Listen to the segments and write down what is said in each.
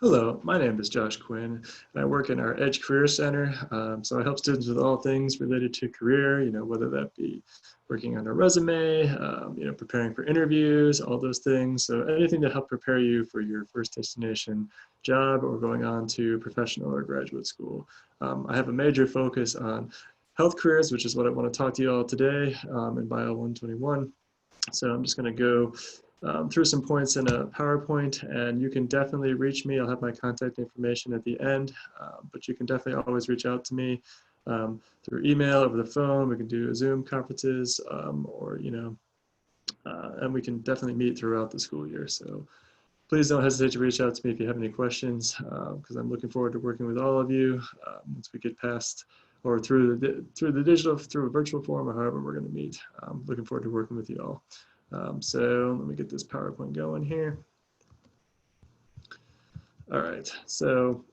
Hello, my name is Josh Quinn, and I work in our Edge Career Center. So I help students with all things related to career, whether that be working on a resume, preparing for interviews, all those things. So anything to help prepare you for your first destination job or going on to professional or graduate school. I have a major focus on health careers, which is what I want to talk to you all today in Bio 121. So I'm just going to go through some points in a PowerPoint, and you can definitely reach me. I'll have my contact information at the end, but you can definitely always reach out to me through email, over the phone. We can do Zoom conferences, and we can definitely meet throughout the school year. So please don't hesitate to reach out to me if you have any questions, because I'm looking forward to working with all of you once we get past or through the digital, through a virtual form, or however we're going to meet. Looking forward to working with you all. So let me get this PowerPoint going here. All right, so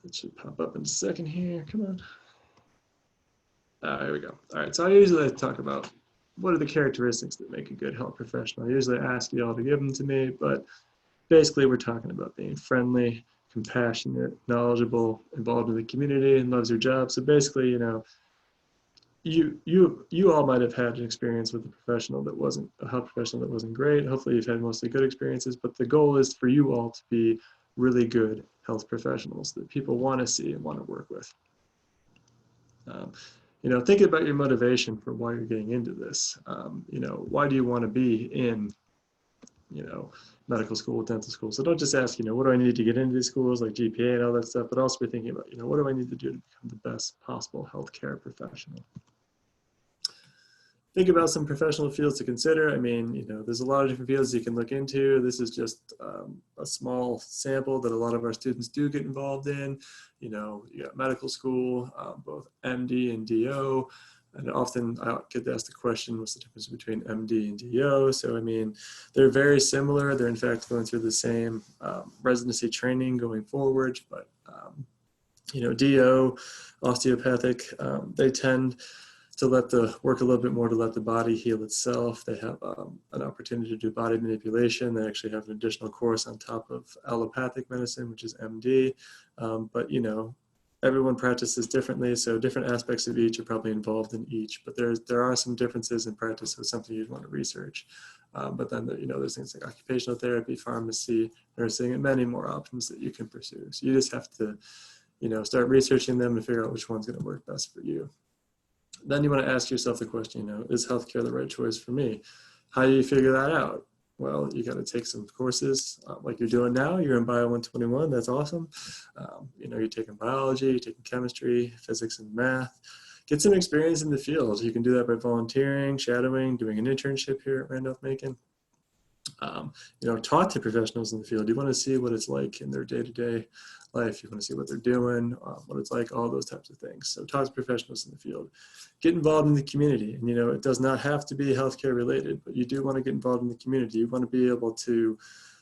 it should pop up in a second here. Come on. Here we go. All right, so I usually talk about what are the characteristics that make a good health professional. I usually ask you all to give them to me, but basically we're talking about being friendly, compassionate, knowledgeable, involved in the community, and loves your job. So basically, you all might have had an experience with a health professional that wasn't great. Hopefully you've had mostly good experiences, but the goal is for you all to be really good health professionals that people want to see and want to work with. Think about your motivation for why you're getting into this. Why do you want to be in, medical school, dental school? So don't just ask, what do I need to get into these schools, like GPA and all that stuff, but also be thinking about, what do I need to do to become the best possible healthcare professional? Think about some professional fields to consider. I mean, there's a lot of different fields you can look into. This is just a small sample that a lot of our students do get involved in. You got medical school, both MD and DO. And often I get asked the question, what's the difference between MD and DO? So, I mean, they're very similar. They're in fact going through the same residency training going forward, but, DO, osteopathic, they tend to work a little bit more to let the body heal itself. They have an opportunity to do body manipulation. They actually have an additional course on top of allopathic medicine, which is MD. But everyone practices differently, so different aspects of each are probably involved in each. But there are some differences in practice, so it's something you'd want to research. But then there's things like occupational therapy, pharmacy, nursing, and many more options that you can pursue. So you just have to start researching them and figure out which one's going to work best for you. Then you want to ask yourself the question, is healthcare the right choice for me? How do you figure that out? Well, you got to take some courses like you're doing now. You're in Bio 121. That's awesome. You're taking biology, you're taking chemistry, physics, and math. Get some experience in the field. You can do that by volunteering, shadowing, doing an internship here at Randolph-Macon. Talk to professionals in the field. You want to see what it's like in their day-to-day life. You want to see what they're doing, what it's like, all those types of things. So talk to professionals in the field. Get involved in the community. And, it does not have to be healthcare related, but you do want to get involved in the community. You want to be able to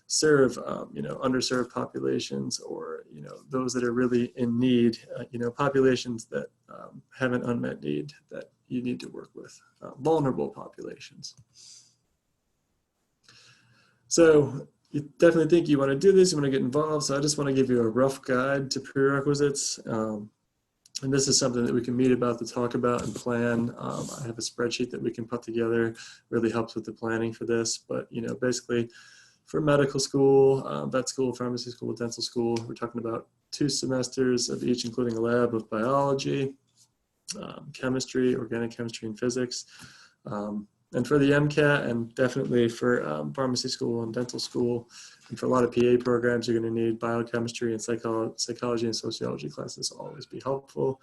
serve, underserved populations, or, those that are really in need, populations that have an unmet need that you need to work with, vulnerable populations. So you definitely think you want to do this, you want to get involved. So I just want to give you a rough guide to prerequisites. And this is something that we can meet about to talk about and plan. I have a spreadsheet that we can put together, really helps with the planning for this. But, basically for medical school, vet school, pharmacy school, dental school, we're talking about 2 semesters of each, including a lab of biology, chemistry, organic chemistry, and physics. And for the MCAT, and definitely for pharmacy school and dental school, and for a lot of PA programs, you're going to need biochemistry and psychology and sociology classes will always be helpful.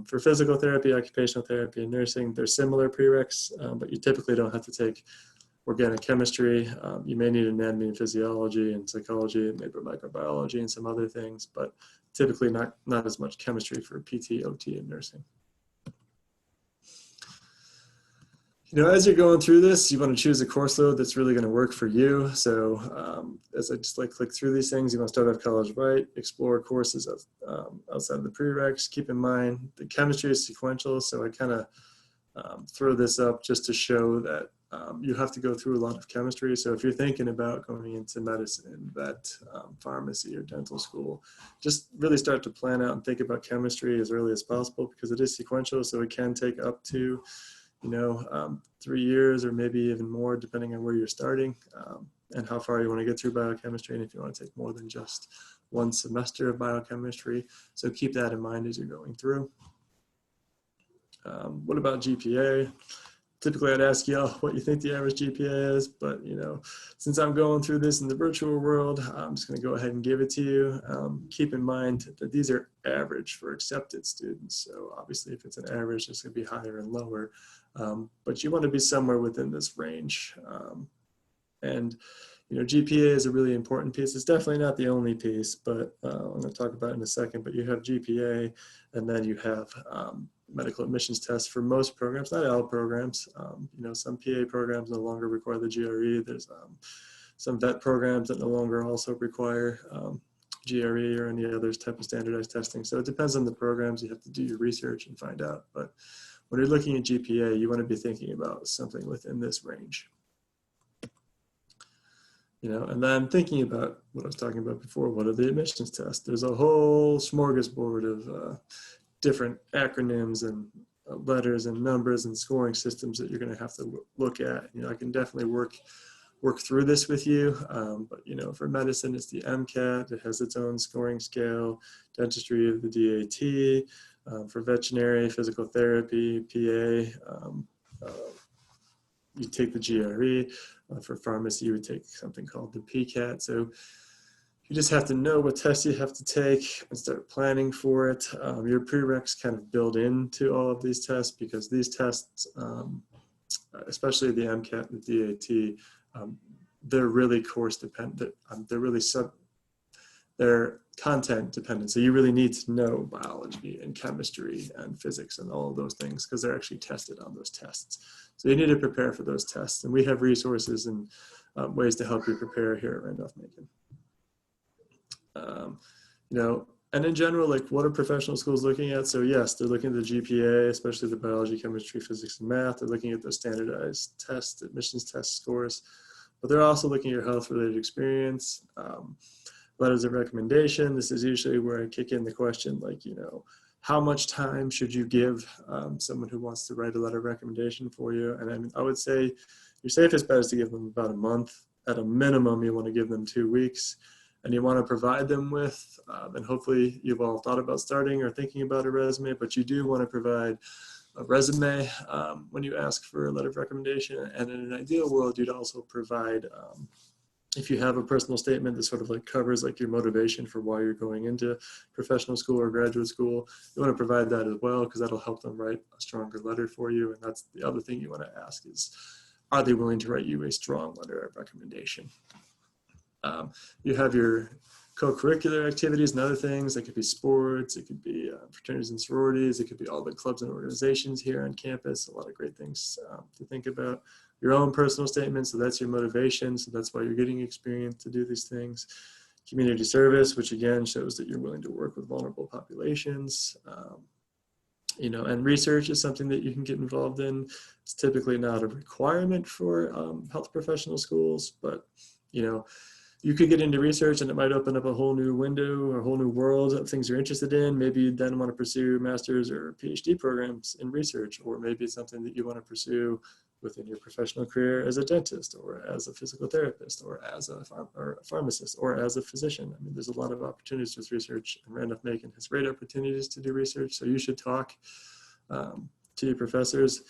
For physical therapy, occupational therapy, and nursing, they're similar prereqs, but you typically don't have to take organic chemistry. You may need anatomy and physiology and psychology and maybe microbiology and some other things, but typically not as much chemistry for PT, OT, and nursing. As you're going through this, you want to choose a course load that's really going to work for you. So as I just click through these things, you want to start off college right, explore courses outside of the prereqs. Keep in mind the chemistry is sequential, so I kind of throw this up just to show that you have to go through a lot of chemistry. So if you're thinking about going into medicine, vet, pharmacy, or dental school, just really start to plan out and think about chemistry as early as possible, because it is sequential. So it can take up to 3 years or maybe even more, depending on where you're starting and how far you want to get through biochemistry, and if you want to take more than just one semester of biochemistry. So keep that in mind as you're going through. What about GPA? Typically, I'd ask y'all what you think the average GPA is, but since I'm going through this in the virtual world, I'm just going to go ahead and give it to you. Keep in mind that these are average for accepted students. So obviously, if it's an average, it's going to be higher and lower. But you want to be somewhere within this range. And GPA is a really important piece. It's definitely not the only piece, but I'm going to talk about it in a second. But you have GPA, and then you have medical admissions tests for most programs, not all programs. Some PA programs no longer require the GRE. There's some vet programs that no longer also require GRE or any other type of standardized testing. So it depends on the programs. You have to do your research and find out. But when you're looking at GPA, you want to be thinking about something within this range. And then thinking about what I was talking about before, what are the admissions tests? There's a whole smorgasbord of different acronyms and letters and numbers and scoring systems that you're going to have to look at. I can definitely work through this with you, but for medicine, it's the MCAT. It has its own scoring scale. Dentistry of the DAT. For veterinary, physical therapy, PA, you take the GRE. For pharmacy, you would take something called the PCAT. So you just have to know what tests you have to take and start planning for it. Your prereqs kind of build into all of these tests, because these tests, especially the MCAT and the DAT, they're really course dependent. They're content dependent. So you really need to know biology and chemistry and physics and all of those things, because they're actually tested on those tests. So you need to prepare for those tests. And we have resources and ways to help you prepare here at Randolph-Macon. And in general, what are professional schools looking at? So yes, they're looking at the GPA, especially the biology, chemistry, physics, and math. They're looking at those standardized tests, admissions test scores, but they're also looking at your health-related experience, letters of recommendation. This is usually where I kick in the question, how much time should you give someone who wants to write a letter of recommendation for you? And I would say your safest bet is to give them about a month. At a minimum, you want to give them 2 weeks. And you want to provide them with, and hopefully you've all thought about starting or thinking about a resume, but you do want to provide a resume when you ask for a letter of recommendation. And in an ideal world, you'd also provide, if you have a personal statement that sort of covers your motivation for why you're going into professional school or graduate school, you want to provide that as well, because that'll help them write a stronger letter for you. And that's the other thing you want to ask is, are they willing to write you a strong letter of recommendation? You have your co-curricular activities and other things. That could be sports, it could be fraternities and sororities, it could be all the clubs and organizations here on campus. A lot of great things to think about. Your own personal statement, so that's your motivation, so that's why you're getting experience to do these things. Community service, which again shows that you're willing to work with vulnerable populations. And research is something that you can get involved in. It's typically not a requirement for health professional schools, but you could get into research and it might open up a whole new window or a whole new world of things you're interested in. Maybe you then want to pursue master's or PhD programs in research, or maybe it's something that you want to pursue within your professional career as a dentist or as a physical therapist or as a pharmacist or as a physician. I mean, there's a lot of opportunities with research, and Randolph-Macon has great opportunities to do research. So you should talk to your professors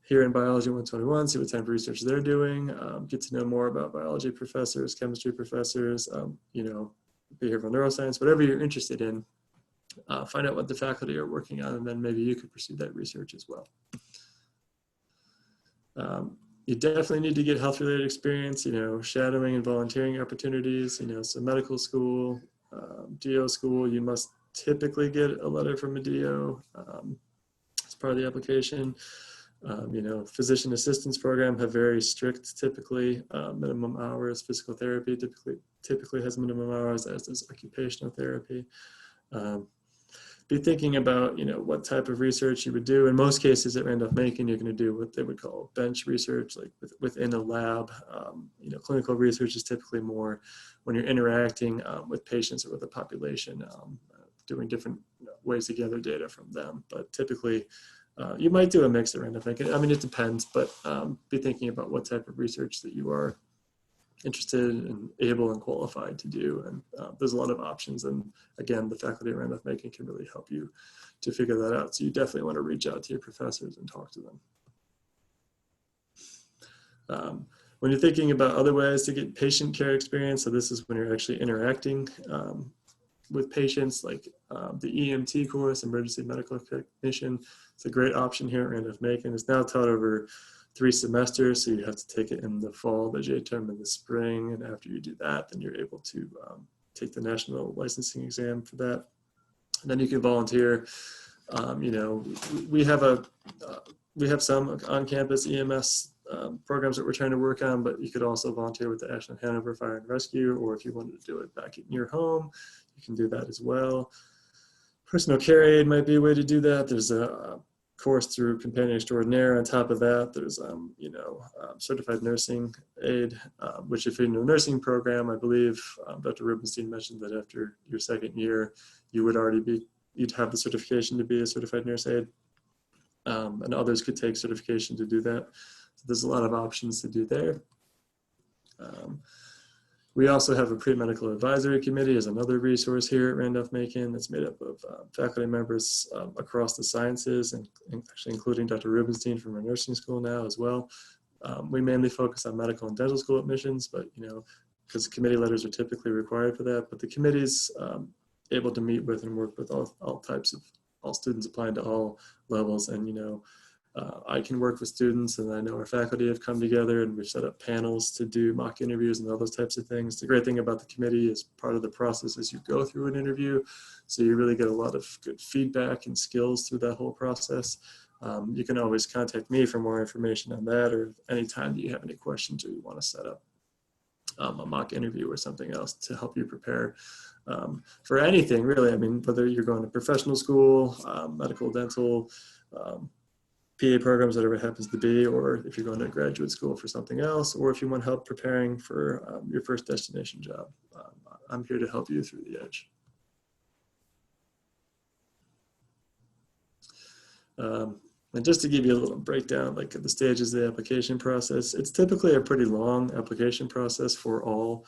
here in Biology 121, see what type of research they're doing, get to know more about biology professors, chemistry professors, behavioral neuroscience, whatever you're interested in, find out what the faculty are working on, and then maybe you could pursue that research as well. You definitely need to get health-related experience, shadowing and volunteering opportunities, so medical school, DO school, you must typically get a letter from a DO as part of the application. Physician assistance program have very strict, typically minimum hours. Physical therapy typically has minimum hours, as does occupational therapy. be thinking about, what type of research you would do. In most cases at Randolph-Macon, you're going to do what they would call bench research, like within a lab. Clinical research is typically more when you're interacting with patients or with a population, doing different ways to gather data from them. But typically, you might do a mix at Randolph-Macon. I mean, it depends, but be thinking about what type of research that you are interested and able and qualified to do. And there's a lot of options. And again, the faculty at Randolph-Macon can really help you to figure that out. So you definitely want to reach out to your professors and talk to them. When you're thinking about other ways to get patient care experience, so this is when you're actually interacting with patients, like the EMT course, Emergency Medical Technician. It's a great option here at Randolph-Macon. It's now taught over 3 semesters, so you have to take it in the fall, the J term in the spring, and after you do that, then you're able to take the national licensing exam for that. And then you can volunteer. We have some on-campus EMS programs that we're trying to work on, but you could also volunteer with the Ashland Hanover Fire and Rescue, or if you wanted to do it back in your home, you can do that as well. Personal care aid might be a way to do that. There's a course through Companion Extraordinaire. On top of that, there's certified nursing aid, which if you're in a nursing program, I believe Dr. Rubenstein mentioned that after your second year, you'd have the certification to be a certified nurse aide, and others could take certification to do that. So there's a lot of options to do there. We also have a pre-medical advisory committee as another resource here at Randolph-Macon that's made up of faculty members across the sciences, and actually including Dr. Rubenstein from our nursing school now as well. We mainly focus on medical and dental school admissions, but because committee letters are typically required for that, but the committee's able to meet with and work with all students applying to all levels. And I can work with students, and I know our faculty have come together and we've set up panels to do mock interviews and all those types of things. The great thing about the committee is part of the process is you go through an interview, so you really get a lot of good feedback and skills through that whole process. You can always contact me for more information on that, or anytime you have any questions or you want to set up a mock interview or something else to help you prepare for anything really. I mean, whether you're going to professional school, medical, dental, PA programs, whatever it happens to be, or if you're going to graduate school for something else, or if you want help preparing for your first destination job. I'm here to help you through the edge. And just to give you a little breakdown, like at the stages of the application process, it's typically a pretty long application process for all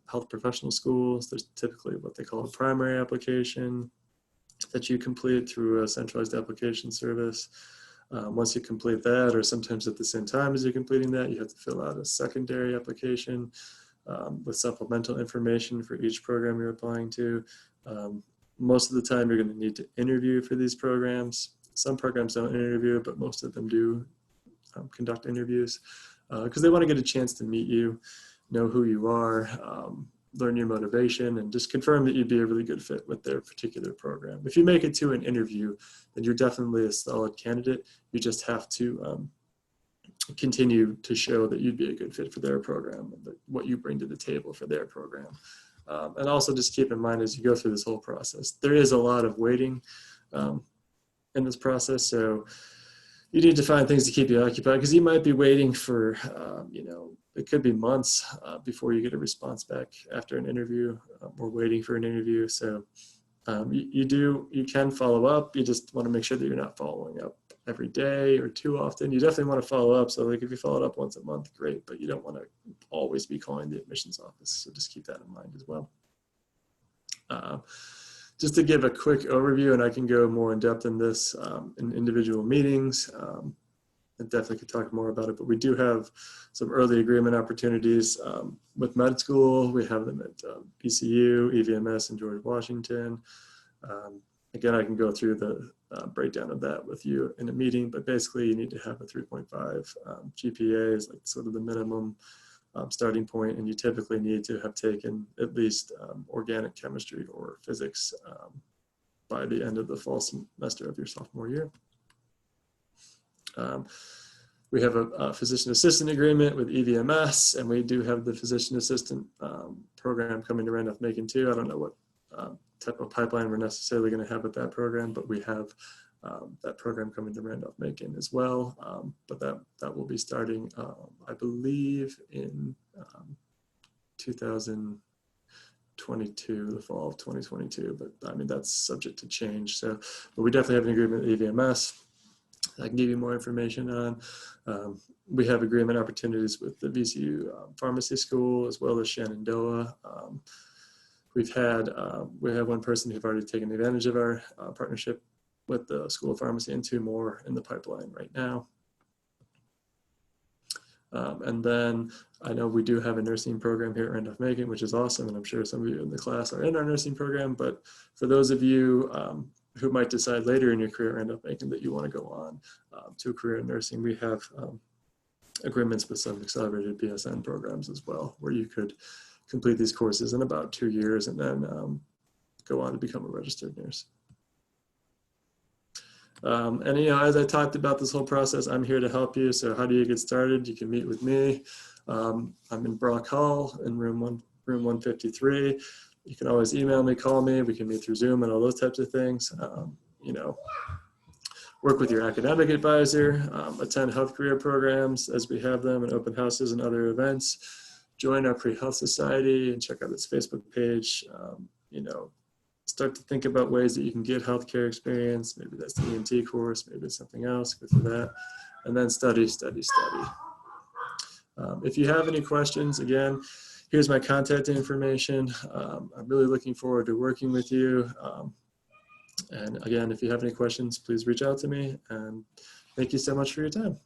health professional schools. There's typically what they call a primary application that you complete through a centralized application service. Once you complete that, or sometimes at the same time as you're completing that, you have to fill out a secondary application with supplemental information for each program you're applying to. Most of the time you're going to need to interview for these programs. Some programs don't interview, but most of them do conduct interviews because they want to get a chance to meet you, know who you are, learn your motivation, and just confirm that you'd be a really good fit with their particular program. If you make it to an interview, then you're definitely a solid candidate. You just have to continue to show that you'd be a good fit for their program and what you bring to the table for their program. And also just keep in mind as you go through this whole process, there is a lot of waiting in this process. So you need to find things to keep you occupied, because you might be waiting for, it could be months before you get a response back after an interview or waiting for an interview. So you can follow up. You just want to make sure that you're not following up every day or too often. You definitely want to follow up. So like if you follow it up once a month, great, but you don't want to always be calling the admissions office. So just keep that in mind as well. Just to give a quick overview, and I can go more in depth in this in individual meetings. I definitely could talk more about it, but we do have some early agreement opportunities with med school. We have them at PCU, EVMS, and George Washington. Again, I can go through the breakdown of that with you in a meeting, but basically you need to have a 3.5 GPA is like sort of the minimum starting point, and you typically need to have taken at least organic chemistry or physics by the end of the fall semester of your sophomore year. We have a physician assistant agreement with EVMS, and we do have the physician assistant program coming to Randolph-Macon too. I don't know what type of pipeline we're necessarily going to have with that program, but we have that program coming to Randolph-Macon as well. But that will be starting, I believe, in 2022, the fall of 2022. But I mean, that's subject to change. So, but we definitely have an agreement with EVMS. I can give you more information on. We have agreement opportunities with the VCU Pharmacy School as well as Shenandoah. We have one person who've already taken advantage of our partnership with the School of Pharmacy, and 2 more in the pipeline right now. And then I know we do have a nursing program here at Randolph-Macon, which is awesome, and I'm sure some of you in the class are in our nursing program. But for those of you who might decide later in your career at Randolph-Macon that you want to go on to a career in nursing, we have agreements with some accelerated BSN programs as well, where you could complete these courses in about 2 years and then go on to become a registered nurse. And as I talked about this whole process, I'm here to help you. So how do you get started? You can meet with me. I'm in Brock Hall in room 153. You can always email me, call me. We can meet through Zoom and all those types of things. Work with your academic advisor, attend health career programs as we have them, and open houses and other events. Join our pre-health society and check out its Facebook page. Start to think about ways that you can get healthcare experience. Maybe that's the EMT course, maybe it's something else, go through that. And then study. If you have any questions, again, here's my contact information. I'm really looking forward to working with you. And again, if you have any questions, please reach out to me. And thank you so much for your time.